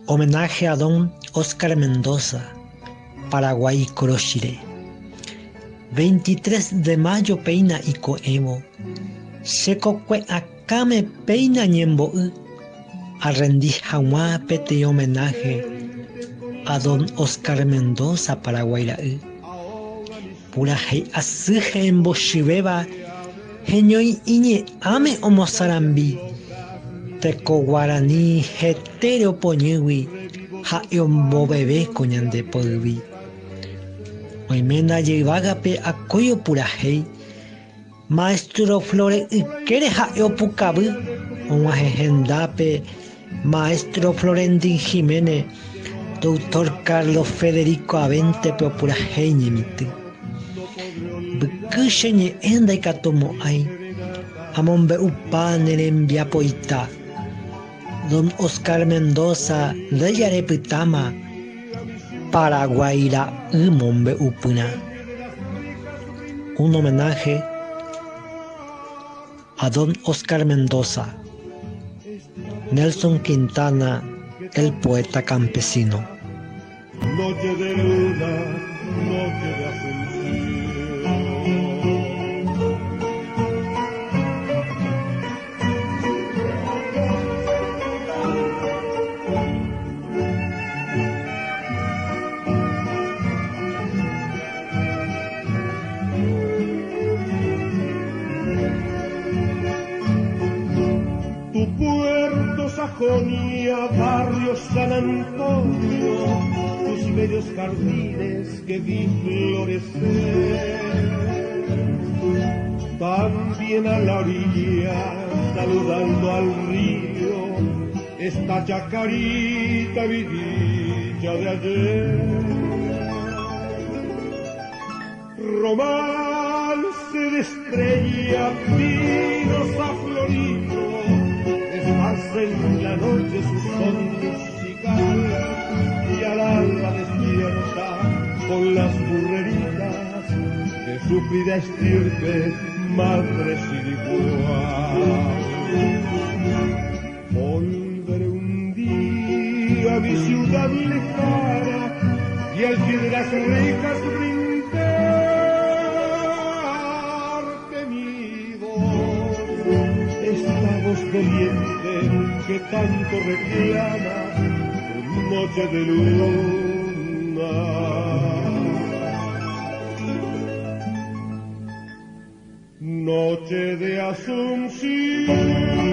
Homenaje a don Oscar Mendoza, Paraguay Corochiré. 23 de mayo peina y coevo. Secocue acame peina ñembo'y. Arrendi jaguá pete homenaje a don Oscar Mendoza, Paraguay ra'y. Pura hei asýhe emboshyvéva heñoĩ iñe'ãme omosarambi. Teko Guarani hetére opoñýgui ha'e omboveve ko ñande poyvi. Oiména jeyvágape akói opurahéi. Maestro Flore ykére ha'e opukavy. Og̃uahẽ hendápe Maestro Florentín Jiménez, Doctor Carlos Federico Aventepe opurahéi ñemitỹ. Vyky cheñe'ẽ ndaikatumo'ãi amombe'upa ne rembiapoita. Don Oscar Mendoza ndejarepytáma Paraguay ra'y mombe'upyrã. Un homenaje a don Oscar Mendoza. Nelson Quintana, el poeta campesino. Noche de luna, noche de Asunción. Tu puerto Sajonia, barrio San Antonio, tus bellos jardines que vi florecer. También a la orilla, saludando al río, esta chacarita vidilla de ayer. Romance de estrella, vinos afloridos, en la noche su son musical, y al alba despierta con las burreritas de sufrida estirpe, madre sin igual. Volveré un día a mi ciudad lejana y al pie de las rejas brindarte mi voz, esta voz doliente que tanto reclama noche de luna. Noche de Asunción.